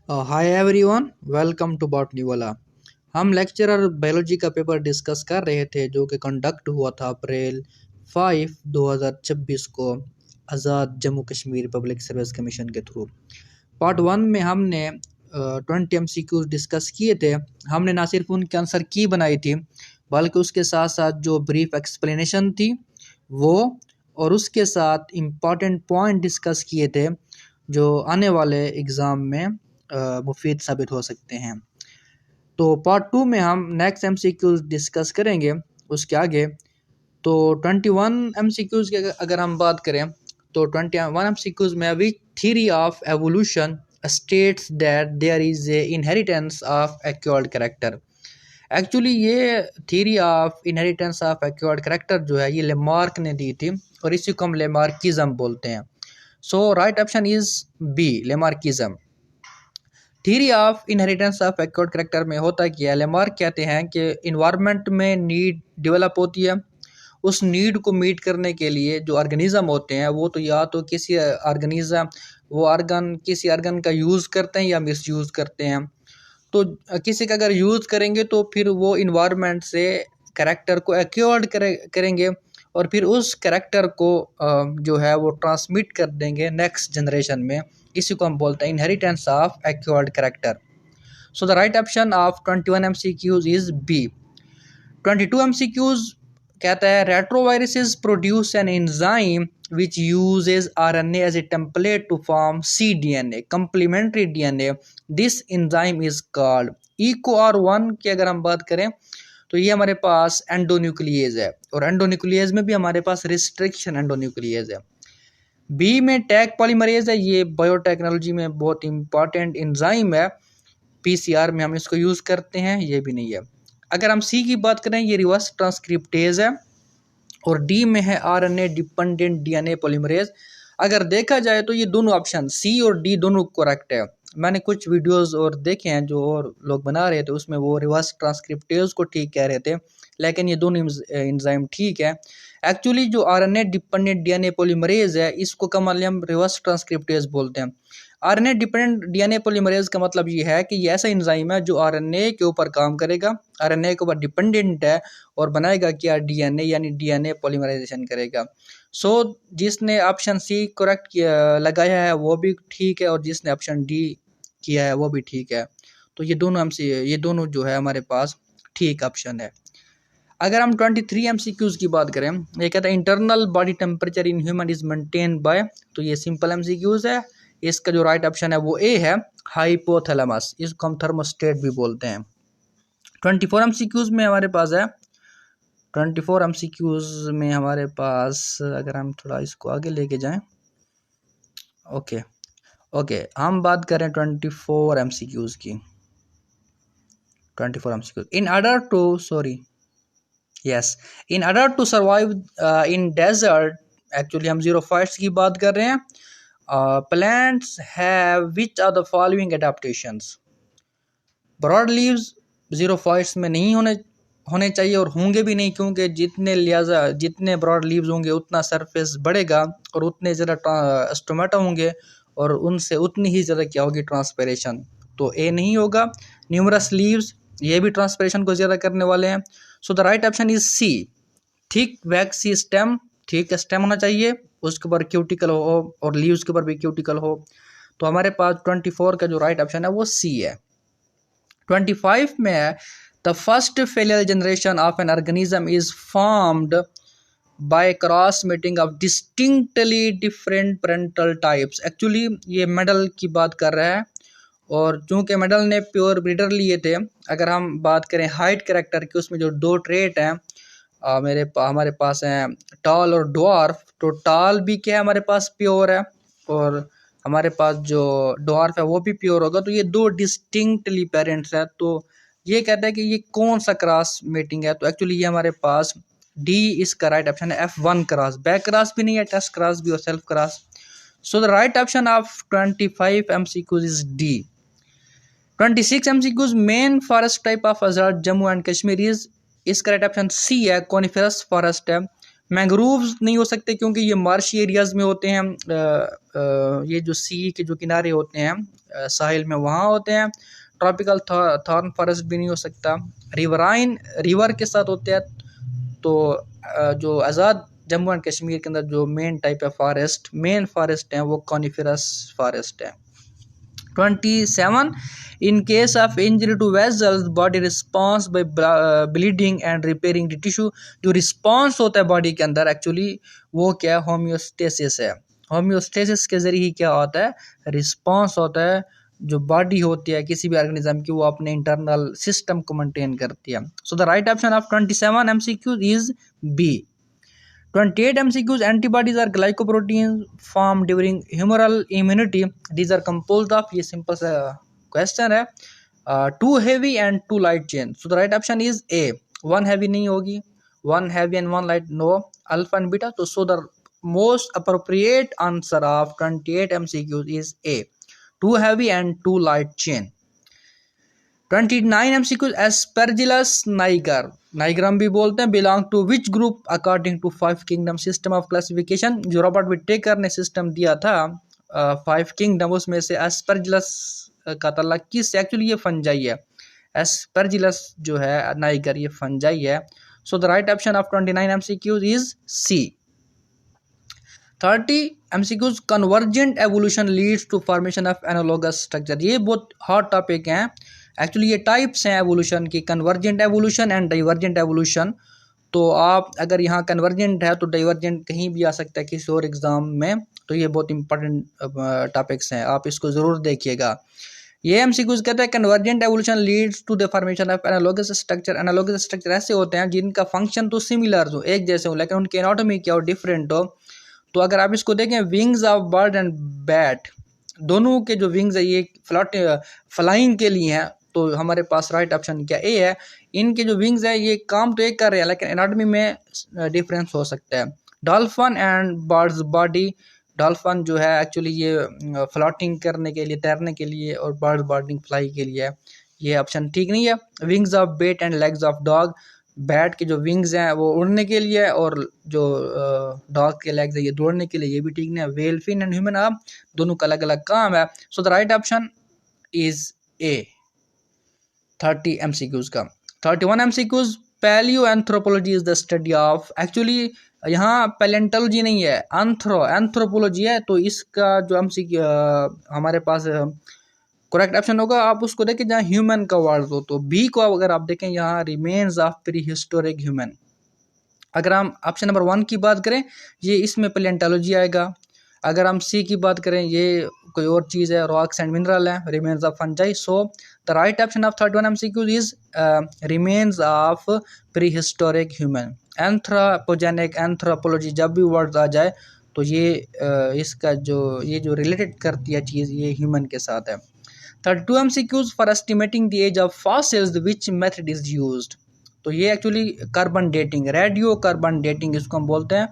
Hi everyone, welcome to botany वाला। हम lecturer biology का पेपर डिस्कस कर रहे थे जो कि कंडक्ट हुआ था अप्रैल 5 2026 को Azad Jammu Kashmir public service commission के थ्रू। पार्ट 1 में हमने 20 MCQs डिस्कस किए थे। हमने ना सिर्फ उनके आंसर की बनाई थी बल्कि उसके साथ साथ जो ब्रीफ एक्सप्लेनेशन थी वो, और उसके साथ इम्पॉर्टेंट पॉइंट डिस्कस किए थे जो आने वाले एग्ज़ाम में मुफीद साबित हो सकते हैं। तो पार्ट 2 में हम नेक्स्ट MCQs डिस्कस करेंगे उसके आगे। तो 21 MCQs की अगर हम बात करें तो 21 MCQs में अभी theory of evolution states that there is a inheritance of acquired character. Actually ये theory of inheritance of acquired character जो है ये लेमार्क ने दी थी और इसी को हम लेमार्किज्म बोलते हैं। So right option is B, Lamarckism. Theory of inheritance of acquired character में होता क्या है, लेमार्क कहते हैं कि इन्वायरमेंट में नीड डेवलप होती है। उस नीड को मीट करने के लिए जो ऑर्गेनिज्म होते हैं वो तो या तो किसी ऑर्गेनिज्म वो किसी ऑर्गन का यूज़ करते हैं या मिसयूज़ करते हैं। तो किसी का अगर यूज़ करेंगे तो फिर वो इन्वायरमेंट से कैरेक्टर को एक्वायर्ड करेंगे और फिर उस कैरेक्टर को जो है वो ट्रांसमिट कर देंगे नेक्स्ट जनरेशन में। इसी को हम बोलते हैं inheritance of acquired character. So the right option of 21 MCQs is B. 22 MCQs कहता है retroviruses produce an enzyme which uses RNA as a template to form cDNA, complementary DNA. This enzyme is called EcoR1 की अगर हम बात करें तो ये हमारे पास एंडोन्यूक्लियेज है और एंडोन्यूक्लियेज में भी हमारे पास रिस्ट्रिक्शन एंडोन्यूक्लियेज है। बी में टैग पॉलीमरेज है, ये बायोटेक्नोलॉजी में बहुत इंपॉर्टेंट एंजाइम है, PCR में हम इसको यूज़ करते हैं, ये भी नहीं है। अगर हम सी की बात करें ये रिवर्स ट्रांसक्रिप्टेज है और डी में है RNA डिपेंडेंट DNA पॉलीमरेज। अगर देखा जाए तो ये दोनों ऑप्शन सी और डी दोनों करेक्ट है। मैंने कुछ वीडियोस और देखे हैं जो और लोग बना रहे थे, उसमें वो रिवर्स ट्रांसक्रिप्टेज को ठीक कह रहे थे, लेकिन ये दोनों एंजाइम ठीक है। एक्चुअली जो RNA डिपेंडेंट DNA पॉलीमरेज है इसको कमाली हम रिवर्स ट्रांसक्रिप्टेज बोलते हैं। RNA डिपेंडेंट DNA पॉलीमरेज का मतलब ये है कि ये ऐसा एंजाइम है जो RNA के ऊपर काम करेगा, RNA के ऊपर डिपेंडेंट है और बनाएगा क्या, DNA, यानी DNA पॉलीमराइजेशन करेगा। सो जिसने ऑप्शन सी करेक्ट लगाया है वो भी ठीक है और जिसने ऑप्शन डी किया है वो भी ठीक है। तो ये दोनों जो है हमारे पास ठीक ऑप्शन है। अगर हम 23 MCQs की बात करें, ये कहता है internal body temperature in human is maintain by, तो ये सिंपल MCQs है। इसका जो राइट ऑप्शन है वो ए है, हाइपोथैलेमस, इसको हम थर्मोस्टेट भी बोलते हैं। 24 MCQs में हमारे पास है, 24 MCQs में हमारे पास अगर हम थोड़ा इसको आगे लेके जाएं, ओके हम बात करें 24 MCQs की। 24 MCQs in order to survive in desert, actually हम ज़ीरोफाइट्स की बात कर रहे हैं। Plants have which are the following adaptations. Broad leaves xerophytes में नहीं होने चाहिए और होंगे भी नहीं, क्योंकि जितने ब्रॉड लीव्स होंगे उतना सरफेस बढ़ेगा और उतने ज़्यादा स्टोमेटा होंगे और उनसे उतनी ही ज़्यादा क्या होगी, ट्रांसपिरेशन। तो ए नहीं होगा। न्यूमरस लीव्स, ये भी ट्रांसपिरेशन को ज़्यादा करने वाले हैं। So the right option is C, thick waxy stem, ठीक स्टेम होना चाहिए, उसके ऊपर क्यूटिकल हो और लीव्स के ऊपर भी क्यूटिकल हो। तो हमारे पास 24 का जो राइट ऑप्शन है वो सी है। 25 में है the first failure generation of an organism is formed by cross meeting of distinctly different parental types. Actually ये मेडल की बात कर रहा है और चूंकि मेडल ने प्योर ब्रीडर लिए थे। अगर हम बात करें हाइट कैरेक्टर की, उसमें जो दो ट्रेट हैं हमारे पास हैं टॉल और ड्वार्फ। तो टॉल भी क्या है हमारे पास प्योर है और हमारे पास जो ड्वार्फ है वो भी प्योर होगा। तो ये दो डिस्टिंक्टली पेरेंट्स हैं। तो ये कहता है कि ये कौन सा क्रॉस मीटिंग है, तो एक्चुअली ये हमारे पास डी इसका राइट ऑप्शन है, F1 क्रॉस। बैक क्रॉस भी नहीं है, टेस्ट क्रॉस भी और self cross. So the right option of 25 MCQs is D. 26 MCQs main forest type of Azad Jammu and Kashmir is, इसका राइट ऑप्शन सी है, कॉनिफेरस फॉरेस्ट है। Mangroves नहीं हो सकते क्योंकि ये मार्शी एरियाज़ में होते हैं, ये जो सी के जो किनारे होते हैं साहिल में वहाँ होते हैं। ट्रॉपिकल थॉर्न फॉरेस्ट भी नहीं हो सकता। रिवराइन रिवर के साथ होते हैं। तो जो आज़ाद जम्मू एंड कश्मीर के अंदर जो मेन टाइप है मेन फॉरेस्ट हैं वो कॉनिफेरस फॉरेस्ट है। 27 in case of injury to vessels body response by bleeding and repairing the tissue। जो रिस्पॉन्स होता है बॉडी के अंदर एक्चुअली वो क्या है, होम्योस्टेसिस है। होम्योस्टेसिस के जरिए ही क्या होता है, रिस्पॉन्स होता है। जो बॉडी होती है किसी भी ऑर्गेनिज्म की वो अपने इंटरनल सिस्टम को मेंटेन करती है। So the right option of 27 MCQs is B. 28 MCQs antibodies are glycoproteins formed during humoral immunity। These are composed of, ये simple सा question है, two heavy and two light chain। So the right option is A। one heavy नहीं होगी, one heavy and one light no, alpha and beta। तो so the most appropriate answer of 28 MCQs is A, two heavy and two light chain। 29 MCQs Aspergillus niger, नाइग्राम भी बोलते हैं, belong to which group according to 5 kingdom system of classification. जो Robert Whittaker ने system दिया था 5 kingdom, उसमें से Aspergillus का ताल्लुक किस, एक्चुअली ये फंजाई है। एस्परजिलस जो है नाइगर ये फंजाई है। So the right option of 29 MCQs is C. 30 MCQs convergent evolution leads to formation of analogous structure. ये बहुत हॉट टॉपिक हैं एक्चुअली। ये टाइप्स हैं एवोल्यूशन की, convergent evolution and divergent evolution. तो आप अगर यहाँ कन्वर्जेंट है तो डाइवर्जेंट कहीं भी आ सकता है किसी और एग्जाम में। तो ये बहुत इंपॉर्टेंट टॉपिक्स हैं, आप इसको ज़रूर देखिएगा। ये MCQs कहते हैं convergent evolution leads to the formation of analogous structure. Analogous structure ऐसे होते हैं जिनका फंक्शन तो सिमिलर हो, एक जैसे हो, लेकिन उनकी एनाटॉमी क्या हो, डिफरेंट हो। तो अगर आप इसको देखें, wings of bird and bat, दोनों के जो विंग्स है ये फ्लाइंग के लिए हैं। तो हमारे पास राइट ऑप्शन क्या ए है। इनके जो विंग्स है ये काम तो एक कर रहे हैं लेकिन एनाटॉमी में डिफरेंस हो सकता है। Dolphin and birds body, dolphin जो है एक्चुअली ये फ्लोटिंग करने के लिए, तैरने के लिए, और बर्ड बॉर्डिंग फ्लाई के लिए है। ये ऑप्शन ठीक नहीं है। Wings of bat and legs of dog, bat के जो विंग्स हैं वो उड़ने के लिए है और जो डॉग के लेग्स है ये दौड़ने के लिए, ये भी ठीक नहीं है। Whale fin and human arm, दोनों का अलग अलग काम है। So the right option is A 30 MCQs का। 31 MCQs palaeoanthropology is the study of, actually यहाँ पैलेंटोलॉजी नहीं है, एंथ्रोपोलॉजी है। तो इसका जो MCQ हमारे पास करेक्ट ऑप्शन होगा, आप उसको देखें जहाँ ह्यूमन का वर्ड हो। तो बी को अगर आप देखें यहाँ remains of pre historic human. अगर हम ऑप्शन नंबर 1 की बात करें ये इसमें पैलेंटोलॉजी आएगा। अगर हम सी की बात करें ये कोई और चीज़ है, रॉक्स एंड मिनरल है, remains of fungi. So the right option of 31 MCQs is remains of pre historic human. Anthropogenic, anthropology जब भी वर्ड आ जाए तो ये इसका जो रिलेटेड करती है चीज़ ये ह्यूमन के साथ है। 32 MCQs for estimating the age of fossils which method is used. तो ये actually carbon dating, radiocarbon dating इसको हम बोलते हैं।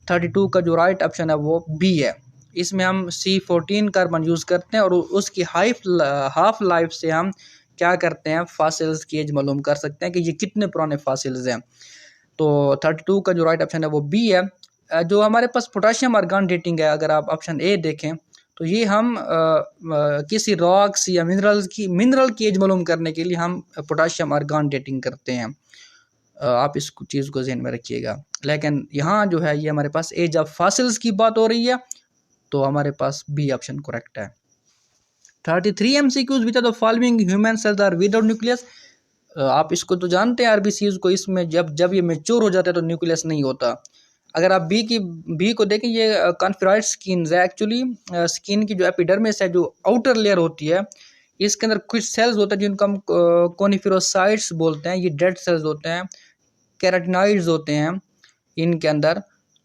32 का जो राइट ऑप्शन है वो बी है। इसमें हम C14 कार्बन यूज़ करते हैं और उसकी हाफ लाइफ से हम क्या करते हैं, फॉसिल्स की एज मालूम कर सकते हैं कि ये कितने पुराने फॉसिल्स हैं। तो 32 का जो राइट ऑप्शन है वो बी है। जो हमारे पास पोटाशियम आर्गन डेटिंग है, अगर आप ऑप्शन ए देखें तो ये हम किसी रॉक्स या मिनरल की एज मालूम करने के लिए हम पोटाशियम आर्गन डेटिंग करते हैं। आप इस चीज़ को ध्यान में रखिएगा। लेकिन यहाँ जो है ये हमारे पास एज ऑफ फॉसिल्स की बात हो रही है, तो हमारे पास बी ऑप्शन करेक्ट है। 33 MCQs which are the following human cells are without nucleus. आप इसको तो जानते हैं RBCs को, इसमें जब ये मैच्योर हो जाता है तो न्यूक्लियस नहीं होता। अगर आप बी को देखें ये कॉन्फिराइड स्किन है। एक्चुअली स्किन की जो एपिडर्मिस है, जो आउटर लेयर होती है, इसके अंदर कुछ सेल्स होते हैं जिनको हम कोनिफेरोसाइट्स बोलते हैं। ये डेड सेल्स होते हैं, कैराटिनॉइड्स होते हैं इनके अंदर।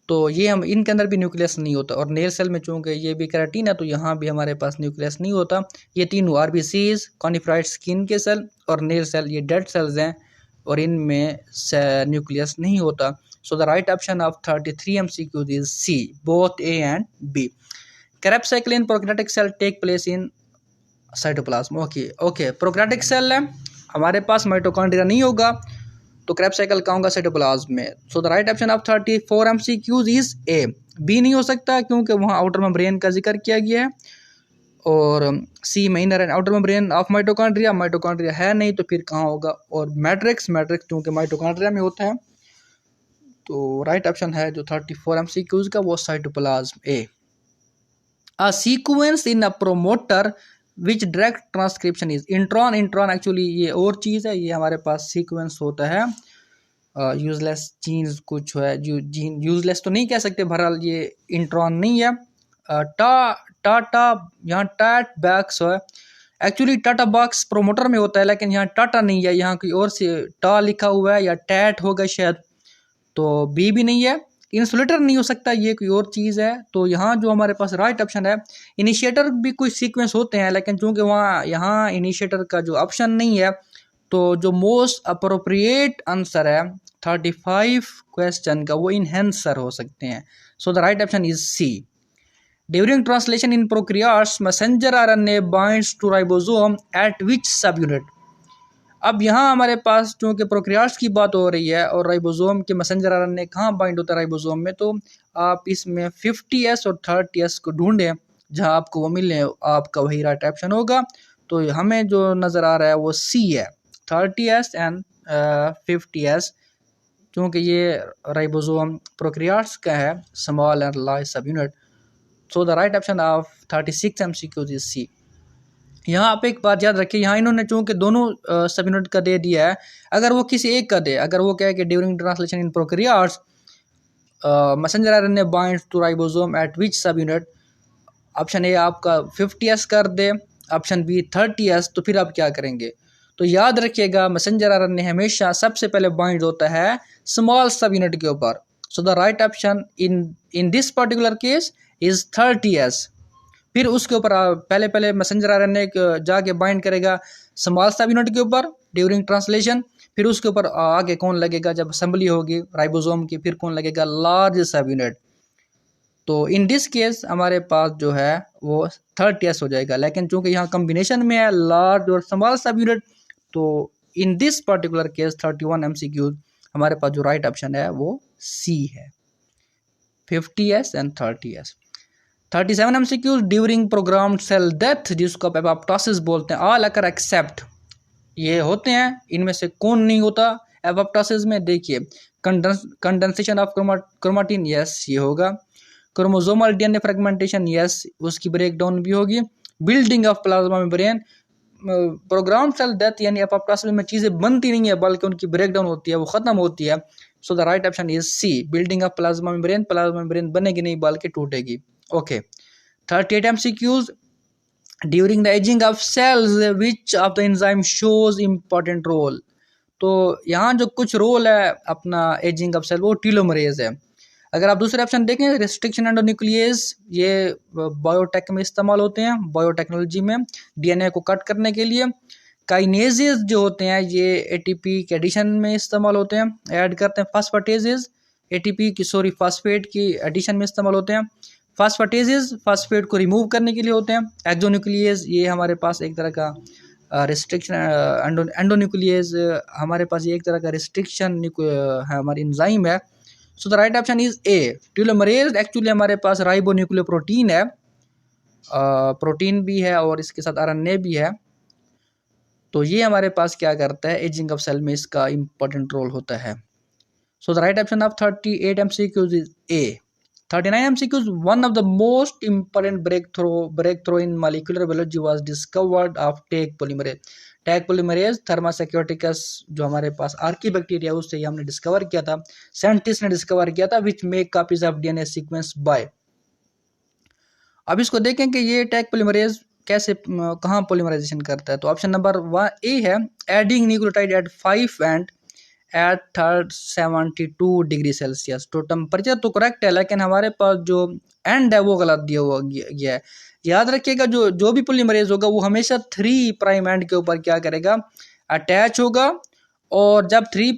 तो ये हम इनके अंदर भी न्यूक्लियस नहीं होता। और नेल सेल में चूँकि ये भी कैराटीन है तो यहाँ भी हमारे पास न्यूक्लियस नहीं होता। ये तीनों RBCs, कॉनिफेराइड स्किन के सेल और नेल सेल, ये डेड सेल्स हैं और इनमें न्यूक्लियस नहीं होता। So the right option of 33 MCQs is C, both A and B. Krebs cycle in prokaryotic cell take place in cytoplasm. Okay, prokaryotic cell है, हमारे पास माइटोकॉन्ड्रिया नहीं होगा। तो क्रैब साइकिल कहाँ होगा, साइटोप्लाज्म में। So the right option of 34 MCQs is A. B नहीं हो सकता क्योंकि वहाँ आउटर मेम्ब्रेन का जिक्र किया गया है, और सी में inner and outer membrane of mitochondria, mitochondria है नहीं तो फिर कहाँ होगा, और मैट्रिक्स, मैट्रिक्स क्योंकि माइटोकॉन्ड्रिया में होता है। तो राइट ऑप्शन है जो 34 MCQs का वो cytoplasm A. A sequence in a promoter which direct transcription is intron. Intron actually ये और चीज़ है, ये हमारे पास सीक्वेंस होता है यूजलेस जीन्स कुछ है, जो जीन यूजलेस तो नहीं कह सकते, बहरहाल ये इंट्रॉन नहीं है। टाटा यहाँ टैट बैक्स है, एक्चुअली टाटा बॉक्स प्रोमोटर में होता है लेकिन यहाँ टाटा नहीं है, यहाँ कोई और से टा लिखा हुआ है या टैट होगा शायद, तो बी भी नहीं है। इंसुलेटर नहीं हो सकता, ये कोई और चीज़ है। तो यहाँ जो हमारे पास राइट ऑप्शन है, इनिशिएटर भी कुछ सीक्वेंस होते हैं लेकिन चूंकि वहाँ यहाँ इनिशिएटर का जो ऑप्शन नहीं है, तो जो मोस्ट अप्रोप्रिएट आंसर है 35 क्वेश्चन का वो इनहेंसर हो सकते हैं। So the right option is C. During translation in prokaryotes messenger RNA binds to ribosome at which subunit. अब यहाँ हमारे पास चूँकि प्रोकैरियोट्स की बात हो रही है और राइबोसोम के मैसेंजर आरएनए कहाँ बाइंड होता है राइबोसोम में, तो आप इसमें 50S और 30S को ढूंढें, जहाँ आपको वो मिले आपका वही राइट ऑप्शन होगा। तो हमें जो नज़र आ रहा है वो सी है, 30S एंड 50S, क्योंकि ये राइबोसोम प्रोकैरियोट्स का है, small and large subunit. So the right option of 36 MCQs is C. यहाँ आप एक बात याद रखिए, यहाँ इन्होंने चूँकि दोनों सब यूनिट का दे दिया है, अगर वो किसी एक का दे, अगर वो कहे कि during translation in prokaryotes messenger RNA binds to ribosome at which subunit, option A आपका 50S कर दे, ऑप्शन बी 30S, तो फिर आप क्या करेंगे। तो याद रखिएगा मैसेंजर आरएनए हमेशा सबसे पहले बाइंड होता है स्मॉल सब यूनिट के ऊपर। सो the right option in this particular case is 30S। फिर उसके ऊपर पहले मैसेंजर आरएनए जाके बाइंड करेगा स्मॉल सब यूनिट के ऊपर ड्यूरिंग ट्रांसलेशन, फिर उसके ऊपर आगे कौन लगेगा जब असेंबली होगी राइबोसोम की, फिर कौन लगेगा, लार्ज सब यूनिट। तो इन दिस केस हमारे पास जो है वो 30S हो जाएगा, लेकिन चूंकि यहाँ कॉम्बिनेशन में है लार्ज और स्मॉल सब यूनिट, तो in this particular case 31 MCQ हमारे पास जो राइट ऑप्शन है वो सी है, 50S and 30S। 37 MCQ during programmed cell death, जिसको आप एपोप्टोसिस बोलते हैं, ऑल अकर एक्सेप्ट, ये होते हैं, इनमें से कौन नहीं होता एपोप्टोसिस में। देखिए कंडेंसेशन ऑफ क्रोमाटिन, यस ये होगा। क्रोमोसोमल डीएनए फ्रेगमेंटेशन, यस उसकी ब्रेक डाउन भी होगी। Building of plasma membrane, program cell death यानी एपोप्टोसिस में चीज़ें बनती नहीं है बल्कि उनकी ब्रेक डाउन होती है, वो ख़त्म होती है। So the right option is C, building of plasma membrane बनेगी नहीं बल्कि टूटेगी। Okay 38 MCQs during the ageing of cells which of the enzyme shows important role. तो यहाँ जो कुछ रोल है अपना एजिंग ऑफ सेल वो टीलोमरेज है। अगर आप दूसरे ऑप्शन देखें रिस्ट्रिक्शन एंडोन्यूक्लियेज, ये बायोटेक में इस्तेमाल होते हैं, बायोटेक्नोलॉजी में डीएनए को कट करने के लिए। काइनेजेस जो होते हैं ये एटीपी के एडिशन में इस्तेमाल होते हैं, ऐड करते हैं। फास्फेटेजेस एटीपी की फास्फेट की एडिशन में इस्तेमाल होते हैं। फास्फेटेजेस फास्फेट को रिमूव करने के लिए होते हैं। एक्सोन्यूक्लियेज ये हमारे पास एक तरह का रिस्ट्रिक्शन, एंडोन्यूक्लियेज हमारे पास ये एक तरह का रिस्ट्रिक्शन है, हमारी एंजाइम है। So the right option is A, telomerase actually हमारे पास राइबोन्यूक्लियो प्रोटीन है, प्रोटीन भी है और इसके साथ आरएनए भी है। तो ये हमारे पास क्या करता है, एजिंग ऑफ सेल में इसका इंपॉर्टेंट रोल होता है। So the right option of 38 MCQs is A. 39 MCQs one of the most important breakthrough in molecular biology was discovered of Taq polymerase. Taq polymerase Thermus aquaticus जो हमारे पास archaebacteria उससे ही हमने discover किया था, scientist ने discover किया था, which make copies of DNA sequence by. अब इसको देखें कि ये टैग पॉलीमरेज कैसे कहाँ पॉलीमराइजेशन करता है। तो ऑप्शन नंबर 1 ए है, adding nucleotide at 5 end at 72 degree Celsius. तो टेम्परेचर तो करेक्ट है लेकिन हमारे पास जो एंड है वो गलत दिया हुआ गया है। याद रखिएगा जो भी पॉलीमरेज होगा वो हमेशा 3 प्राइम एंड के ऊपर क्या करेगा, अटैच होगा, और जब 3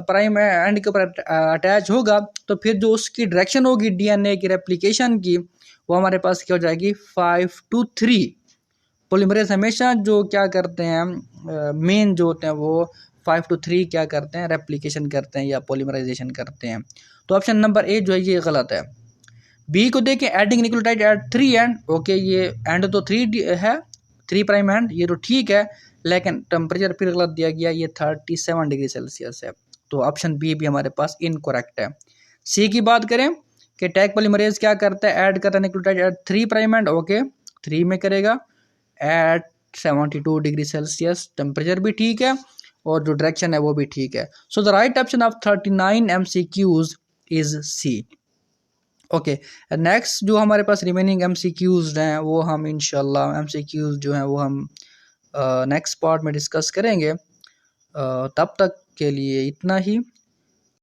प्राइम एंड के ऊपर अटैच होगा तो फिर जो उसकी डायरेक्शन होगी डीएनए की रेप्लिकेशन की वो हमारे पास क्या हो जाएगी, 5 to 3। पॉलीमरेज हमेशा जो क्या करते हैं मेन जो होते हैं वो 5 to 3 क्या करते हैं, रेप्लिकेशन करते हैं या पॉलीमराइजेशन करते हैं। तो ऑप्शन नंबर ए जो है ये गलत है। बी को देखें, adding nucleotide at 3 end, okay ये एंड तो 3 है, 3 प्राइम एंड, ये तो ठीक है, लेकिन टेम्परेचर फिर गलत दिया गया, ये 37 डिग्री सेल्सियस है। तो ऑप्शन बी भी हमारे पास इनकरेक्ट है। सी की बात करें कि टैग पॉलीमरेज क्या करता है, ऐड करता है nucleotide at 3 prime end, okay 3 में करेगा एट 72 डिग्री सेल्सियस, टेम्परेचर भी ठीक है और जो डायरेक्शन है वो भी ठीक है। So the right option of 39 MCQs is C. Okay, next जो हमारे पास रिमेनिंग MCQs हैं वो हम इंशाल्लाह MCQs जो हैं वो हम नेक्स्ट पार्ट में डिस्कस करेंगे। तब तक के लिए इतना ही।